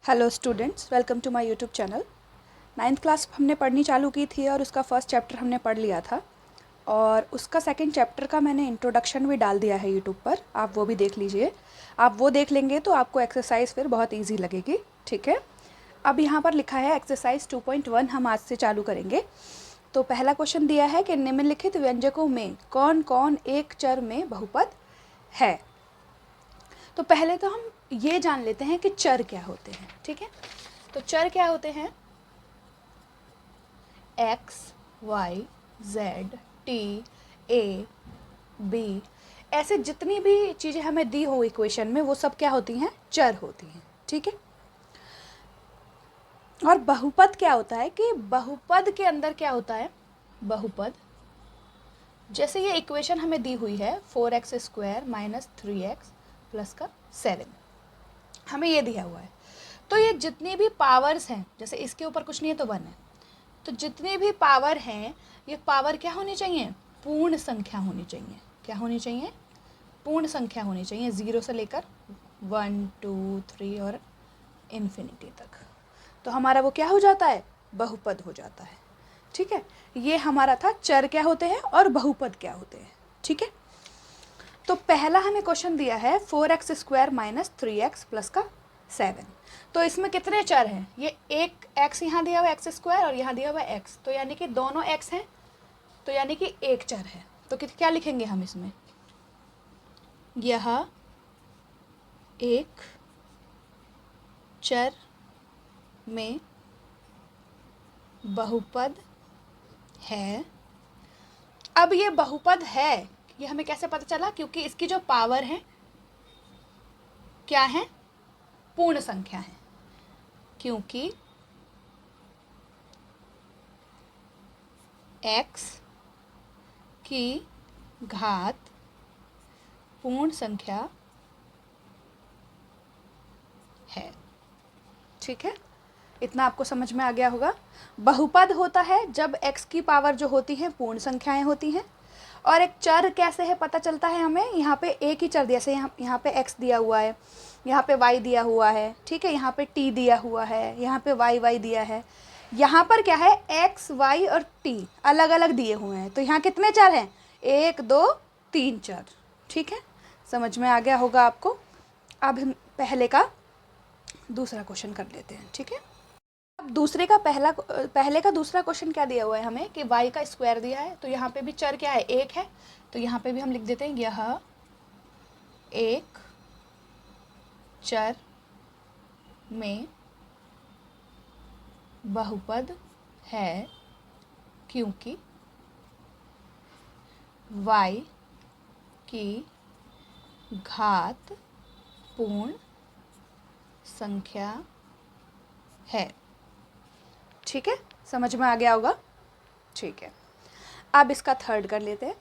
Hello students, welcome to my YouTube channel. Ninth class हमने पढ़नी चालू की थी और उसका फर्स्ट चैप्टर हमने पढ़ लिया था और उसका सेकंड चैप्टर का मैंने इंट्रोडक्शन भी डाल दिया है यूट्यूब पर। आप वो भी देख लीजिए। आप वो देख लेंगे तो आपको एक्सरसाइज फिर बहुत ईजी लगेगी। ठीक है, अब यहाँ पर लिखा है एक्सरसाइज 2.1 हम आज से चालू करेंगे। तो पहला क्वेश्चन दिया है कि निम्नलिखित व्यंजकों में कौन कौन एक चर में बहुपद है। तो पहले तो हम ये जान लेते हैं कि चर क्या होते हैं। ठीक है, तो चर क्या होते हैं? x, y, z, t, a, b, ऐसे जितनी भी चीज़ें हमें दी हो इक्वेशन में वो सब क्या होती हैं? चर होती हैं। ठीक है, और बहुपद क्या होता है कि बहुपद के अंदर क्या होता है? बहुपद जैसे ये इक्वेशन हमें दी हुई है 4x² माइनस 3x प्लस का 7, हमें ये दिया हुआ है। तो ये जितनी भी पावर्स हैं, जैसे इसके ऊपर कुछ नहीं है तो 1 है, तो जितने भी पावर हैं ये पावर क्या होनी चाहिए? पूर्ण संख्या होनी चाहिए। क्या होनी चाहिए? पूर्ण संख्या होनी चाहिए, 0 से लेकर 1, 2, 3 और इन्फिनिटी तक। तो हमारा वो क्या हो जाता है? बहुपद हो जाता है। ठीक है, ये हमारा था चर क्या होते हैं और बहुपद क्या होते हैं। ठीक है, तो पहला हमें क्वेश्चन दिया है 4x² माइनस 3x प्लस का 7। तो इसमें कितने चर हैं? ये एक x यहाँ दिया हुआ है x² और यहाँ दिया हुआ है x, तो यानी कि दोनों x हैं, तो यानी कि एक चर है। तो क्या लिखेंगे हम इसमें? यह एक चर में बहुपद है। अब ये बहुपद है, ये हमें कैसे पता चला? क्योंकि इसकी जो पावर है क्या है? पूर्ण संख्या है। क्योंकि x की घात पूर्ण संख्या है। ठीक है, इतना आपको समझ में आ गया होगा। बहुपद होता है जब x की पावर जो होती है पूर्ण संख्याएं होती हैं। और एक चर कैसे है पता चलता है हमें? यहाँ पे एक ही चर दिया, जैसे यहाँ पे x दिया हुआ है, यहाँ पे y दिया हुआ है। ठीक है, यहाँ पे t दिया हुआ है, यहाँ पे y दिया है। यहाँ पर क्या है? x, y और t अलग अलग दिए हुए हैं। तो यहाँ कितने चर हैं? 1, 2, 3 चर। ठीक है, समझ में आ गया होगा आपको। अब हम पहले का दूसरा क्वेश्चन कर लेते हैं। ठीक है, अब पहले का दूसरा क्वेश्चन क्या दिया हुआ है हमें कि y का स्क्वायर दिया है। तो यहाँ पे भी चर क्या है? 1 है। तो यहाँ पे भी हम लिख देते हैं यह एक चर में बहुपद है क्योंकि y की घात पूर्ण संख्या है। ठीक है, समझ में आ गया होगा। ठीक है, अब इसका थर्ड कर लेते हैं।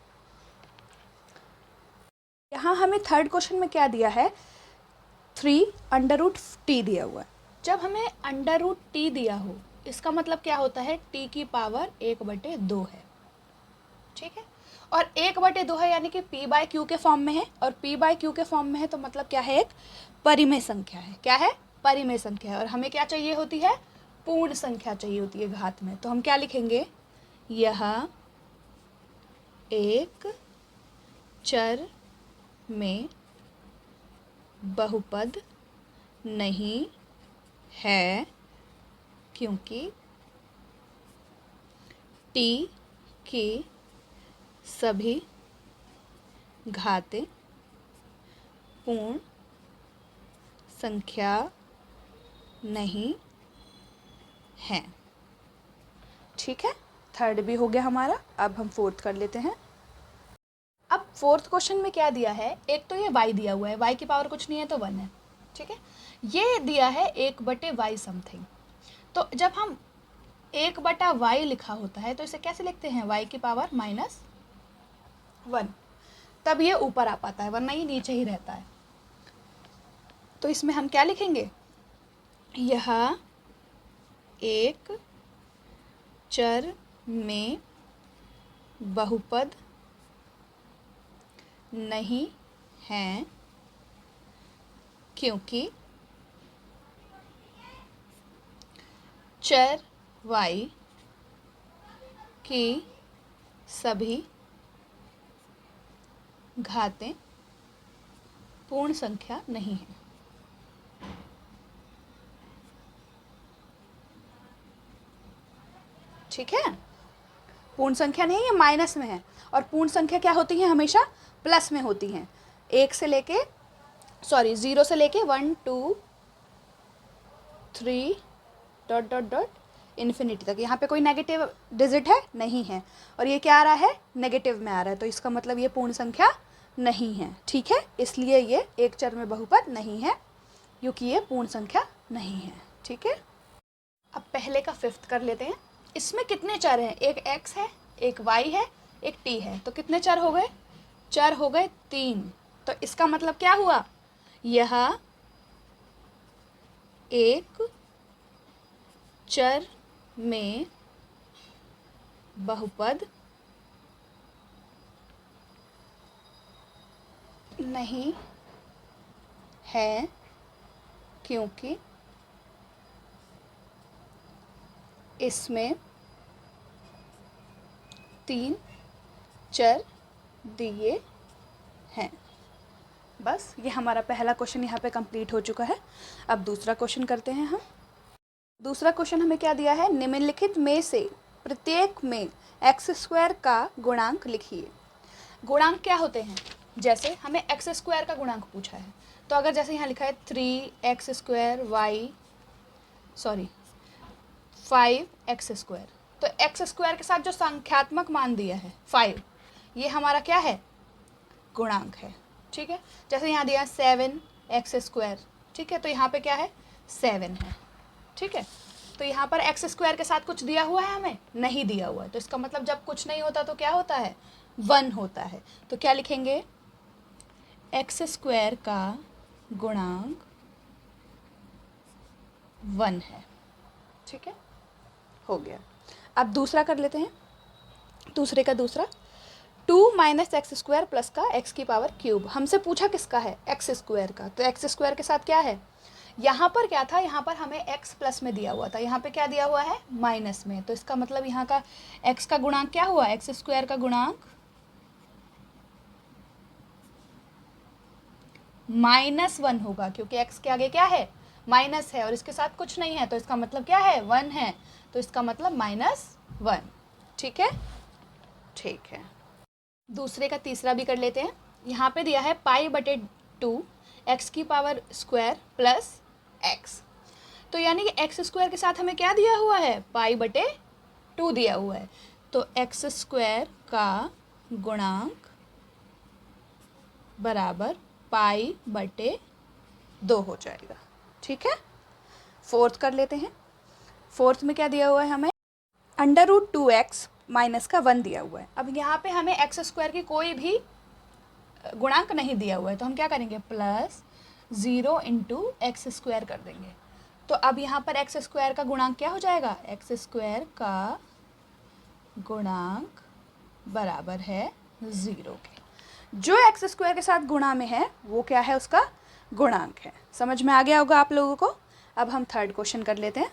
यहाँ हमें थर्ड क्वेश्चन में क्या दिया है? 3√t दिया हुआ है। जब हमें √t दिया हो इसका मतलब क्या होता है? t की पावर 1/2 है। ठीक है, और 1/2 है यानी कि p/q के फॉर्म में है, और p/q के फॉर्म में है तो मतलब क्या है? एक परिमेय संख्या है। क्या है? परिमेय संख्या है। और हमें क्या चाहिए होती है? पूर्ण संख्या चाहिए होती है घात में। तो हम क्या लिखेंगे? यह एक चर में बहुपद नहीं है क्योंकि t की सभी घातें पूर्ण संख्या नहीं हैं। ठीक है, थर्ड भी हो गया हमारा। अब हम फोर्थ कर लेते हैं। अब फोर्थ क्वेश्चन में क्या दिया है? एक तो ये y दिया हुआ है, y की पावर कुछ नहीं है तो 1 है। ठीक है, ये दिया है 1/y समथिंग। तो जब हम 1/y लिखा होता है तो इसे कैसे लिखते हैं? y की पावर -1, तब ये ऊपर आ पाता है, वरना ये नीचे ही रहता है। तो इसमें हम क्या लिखेंगे? यह एक चर में बहुपद नहीं है क्योंकि चर y की सभी घातें पूर्ण संख्या नहीं है। ठीक है, पूर्ण संख्या नहीं है, ये माइनस में है। और पूर्ण संख्या क्या होती है? हमेशा प्लस में होती हैं। 0 से लेके 1 2 3 डॉट डॉट डॉट इन्फिनिटी तक। यहाँ पे कोई नेगेटिव डिजिट है? नहीं है। और ये क्या आ रहा है? नेगेटिव में आ रहा है, तो इसका मतलब ये पूर्ण संख्या नहीं है। ठीक है, इसलिए ये एक चर में बहुपद नहीं है, क्योंकि ये पूर्ण संख्या नहीं है। ठीक है, अब पहले का फिफ्थ कर लेते हैं। इसमें कितने चर हैं? एक x है, एक y है, एक t है। तो कितने चर हो गए? चर हो गए 3। तो इसका मतलब क्या हुआ? यह एक चर में बहुपद नहीं है, क्योंकि इसमें 3 चर दिए हैं। बस ये हमारा पहला क्वेश्चन यहाँ पे कंप्लीट हो चुका है। अब दूसरा क्वेश्चन करते हैं हम। दूसरा क्वेश्चन हमें क्या दिया है? निम्नलिखित में से प्रत्येक में x² का गुणांक लिखिए। गुणांक क्या होते हैं? जैसे हमें x² का गुणांक पूछा है, तो अगर जैसे यहाँ लिखा है 5x², तो x² के साथ जो संख्यात्मक मान दिया है 5, ये हमारा क्या है? गुणांक है। ठीक है, जैसे यहाँ दिया 7x²। ठीक है, तो यहाँ पे क्या है? 7 है। ठीक है, तो यहाँ पर x² के साथ कुछ दिया हुआ है? हमें नहीं दिया हुआ है। तो इसका मतलब जब कुछ नहीं होता तो क्या होता है? 1 होता है। तो क्या लिखेंगे? x² का गुणांक 1 है। ठीक है, हो गया। अब दूसरा कर लेते हैं। दूसरे का दूसरा 2 - x² प्लस का x³ हमसे पूछा किसका है? x² का। तो x² के साथ क्या है? यहाँ पर क्या था? यहाँ पर हमें x प्लस में दिया हुआ था, यहाँ पे क्या दिया हुआ है? माइनस में। तो इसका मतलब यहाँ का x का गुणांक क्या हुआ? x² का गुणांक -1 होगा, क्योंकि x के आगे क्या है? माइनस है, और इसके साथ कुछ नहीं है, तो इसका मतलब क्या है? 1 है। तो इसका मतलब -1। ठीक है, ठीक है। दूसरे का तीसरा भी कर लेते हैं। यहाँ पे दिया है π/2 x² प्लस x। तो यानी कि x² के साथ हमें क्या दिया हुआ है? π/2 दिया हुआ है। तो x² का गुणांक बराबर π/2 हो जाएगा। ठीक है, फोर्थ कर लेते हैं। फोर्थ में क्या दिया हुआ है हमें? √2x माइनस का 1 दिया हुआ है। अब यहाँ पे हमें x² की कोई भी गुणांक नहीं दिया हुआ है, तो हम क्या करेंगे? प्लस 0 × x² कर देंगे। तो अब यहाँ पर x² का गुणांक क्या हो जाएगा? x² का गुणांक बराबर है 0 के। जो x² के साथ गुणा में है वो क्या है? उसका गुणांक है। समझ में आ गया होगा आप लोगों को। अब हम थर्ड क्वेश्चन कर लेते हैं।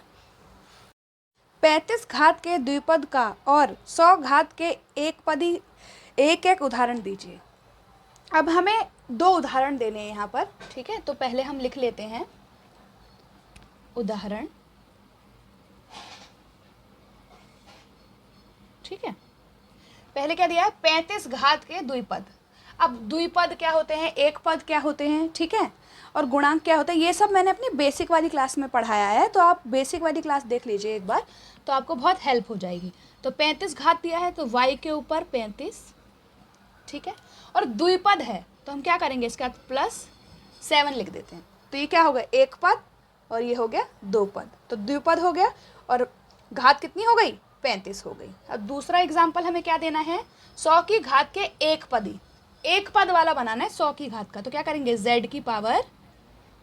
35 घात के द्विपद का और 100 घात के एक पदी एक उदाहरण दीजिए। अब हमें 2 उदाहरण देने हैं यहाँ पर। ठीक है, तो पहले हम लिख लेते हैं उदाहरण। ठीक है, पहले क्या दिया है? 35 घात के द्विपद। अब द्विपद क्या होते हैं? एक पद क्या होते हैं? ठीक है, और गुणांक क्या होता है? ये सब मैंने अपनी बेसिक वाली क्लास में पढ़ाया है, तो आप बेसिक वाली क्लास देख लीजिए एक बार, तो आपको बहुत हेल्प हो जाएगी। तो 35 घात दिया है, तो y के ऊपर 35। ठीक है, और द्विपद है तो हम क्या करेंगे? इसके बाद +7 लिख देते हैं। तो ये क्या हो गया? एक पद, और ये हो गया 2 पद। तो द्विपद हो गया, और घात कितनी हो गई? 35 हो गई। अब दूसरा एग्जाम्पल हमें क्या देना है? 100 की घात के एक पदी। एक पद वाला बनाना है 100 की घात का। तो क्या करेंगे? z की पावर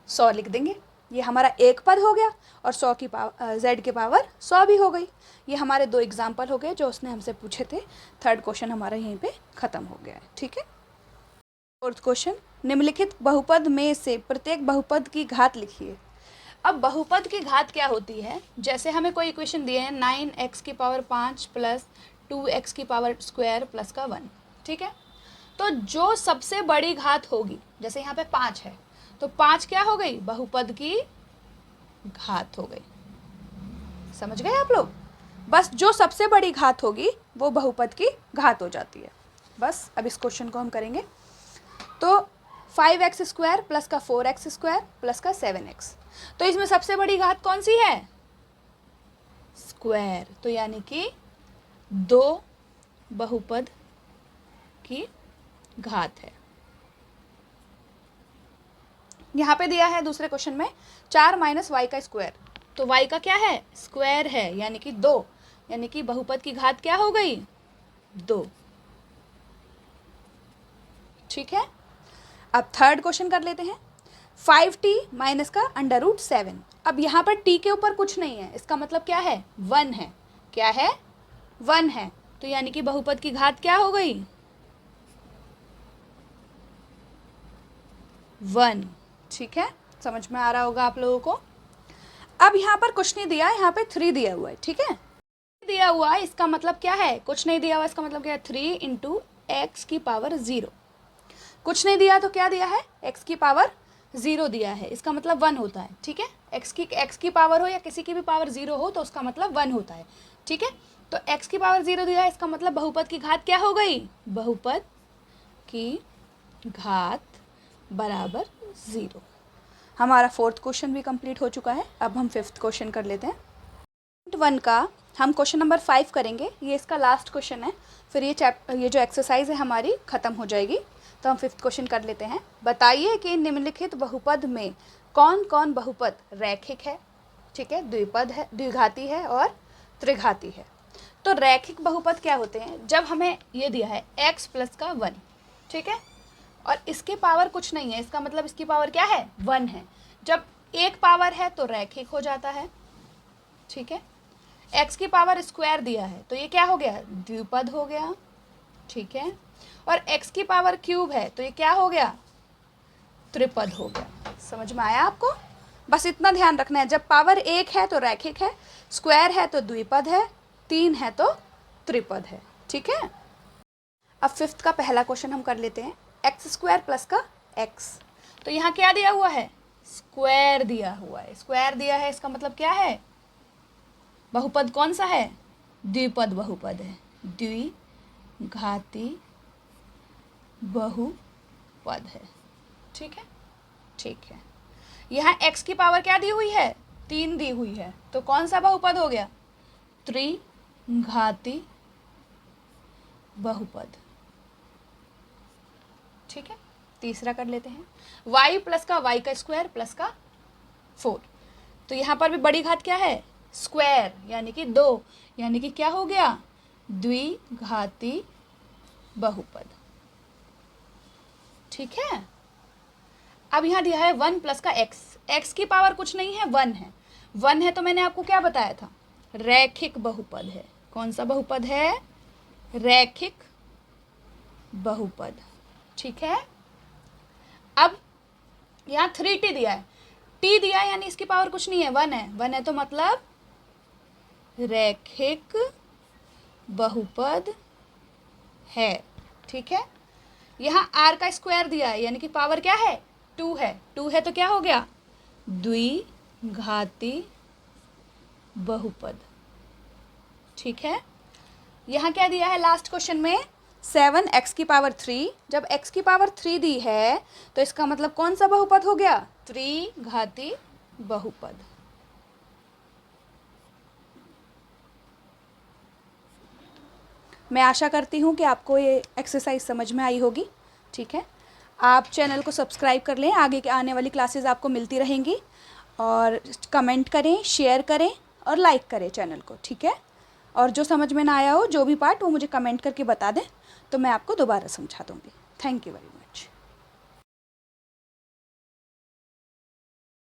100 लिख देंगे। ये हमारा एक पद हो गया, और 100 की पावर z की पावर 100 भी हो गई। ये हमारे 2 एग्जाम्पल हो गए जो उसने हमसे पूछे थे। थर्ड क्वेश्चन हमारा यहीं पे ख़त्म हो गया है। ठीक है, फोर्थ क्वेश्चन, निम्नलिखित बहुपद में से प्रत्येक बहुपद की घात लिखिए। अब बहुपद की घात क्या होती है, जैसे हमें कोई इक्वेशन दिए हैं 9x की पावर 5 प्लस 2x की पावर स्क्वायर प्लस का 1, ठीक है। तो जो सबसे बड़ी घात होगी, जैसे यहाँ पे 5 है तो 5 क्या हो गई, बहुपद की घात हो गई। समझ गए आप लोग? बस जो सबसे बड़ी घात होगी वो बहुपद की घात हो जाती है। बस अब इस क्वेश्चन को हम करेंगे। तो 5x स्क्वायर प्लस का 4x स्क्वायर प्लस का 7x, तो इसमें सबसे बड़ी घात कौन सी है, स्क्वायर, तो यानी कि 2 बहुपद की घात है। यहाँ पे दिया है दूसरे क्वेश्चन में 4 माइनस वाई का स्क्वायर, तो y का क्या है, स्क्वायर है, यानी कि 2, यानी कि बहुपद की घात क्या हो गई, 2। ठीक है। अब थर्ड क्वेश्चन कर लेते हैं। 5t माइनस का √7। अब यहाँ पर t के ऊपर कुछ नहीं है, इसका मतलब क्या है, 1 है। क्या है, 1 है, तो यानी कि बहुपद की घात क्या हो गई, 1। ठीक है, समझ में आ रहा होगा आप लोगों को। अब यहाँ पर कुछ नहीं दिया, यहाँ पे 3 दिया हुआ है, ठीक है। दिया हुआ है इसका मतलब क्या है, कुछ नहीं दिया हुआ इसका मतलब क्या है, 3 × x की पावर 0। कुछ नहीं दिया तो क्या दिया है, x की पावर 0 दिया है, इसका मतलब 1 होता है। ठीक है, x की पावर हो या किसी की भी पावर 0 हो तो उसका मतलब 1 होता है। ठीक है, तो x की पावर 0 दिया है, इसका मतलब बहुपद की घात क्या हो गई, बहुपद की घात बराबर 0। हमारा फोर्थ क्वेश्चन भी कंप्लीट हो चुका है। अब हम फिफ्थ क्वेश्चन कर लेते हैं। 1 का हम क्वेश्चन नंबर 5 करेंगे, ये इसका लास्ट क्वेश्चन है, फिर ये जो एक्सरसाइज है हमारी ख़त्म हो जाएगी। तो हम फिफ्थ क्वेश्चन कर लेते हैं। बताइए कि निम्नलिखित बहुपद में कौन कौन बहुपद रैखिक है। ठीक है, द्विपद है, द्विघाती है और त्रिघाती है। तो रैखिक बहुपद क्या होते हैं, जब हमें ये दिया है x प्लस का 1, ठीक है, और इसके पावर कुछ नहीं है, इसका मतलब इसकी पावर क्या है, 1 है। जब एक पावर है तो रैखिक हो जाता है। ठीक है, x की पावर स्क्वायर दिया है तो ये क्या हो गया, द्विपद हो गया। ठीक है, और x की पावर क्यूब है तो ये क्या हो गया, त्रिपद हो गया। समझ में आया आपको? बस इतना ध्यान रखना है, जब पावर 1 है तो रैखिक है, स्क्वायर है तो द्विपद है, 3 है तो त्रिपद है। ठीक है, अब फिफ्थ का पहला क्वेश्चन हम कर लेते हैं। x² प्लस का x, तो यहाँ क्या दिया हुआ है, स्क्वायर दिया हुआ है। स्क्वायर दिया है इसका मतलब क्या है, बहुपद कौन सा है, द्विपद बहुपद है, द्विघाती बहुपद है। ठीक है, ठीक है। यहाँ x की पावर क्या दी हुई है, 3 दी हुई है, तो कौन सा बहुपद हो गया, त्रिघाती बहुपद। ठीक है, तीसरा कर लेते हैं। y प्लस का y का स्क्वायर प्लस का 4, तो यहाँ पर भी बड़ी घात क्या है, स्क्वायर, यानी कि 2, यानी कि क्या हो गया, द्विघाती बहुपद। ठीक है, अब यहाँ दिया है 1 प्लस का x की पावर कुछ नहीं है, 1 है। 1 है तो मैंने आपको क्या बताया था, रैखिक बहुपद है। कौन सा बहुपद है, रैखिक बहुपद। ठीक है, अब यहाँ 3t दिया है, t दिया है यानी इसकी पावर कुछ नहीं है, 1 है। 1 है तो मतलब रैखिक बहुपद है। ठीक है, यहाँ r का स्क्वायर दिया है यानी कि पावर क्या है, 2 है। 2 है तो क्या हो गया, द्विघाती बहुपद। ठीक है, यहाँ क्या दिया है लास्ट क्वेश्चन में, 7x की पावर 3। जब x की पावर 3 दी है तो इसका मतलब कौन सा बहुपद हो गया, त्रिघाती बहुपद। मैं आशा करती हूँ कि आपको ये एक्सरसाइज समझ में आई होगी। ठीक है, आप चैनल को सब्सक्राइब कर लें, आगे के आने वाली क्लासेस आपको मिलती रहेंगी। और कमेंट करें, शेयर करें और लाइक करें चैनल को। ठीक है, और जो समझ में ना आया हो, जो भी पार्ट, वो मुझे कमेंट करके बता दें तो मैं आपको दोबारा समझा दूँगी। Thank you very much.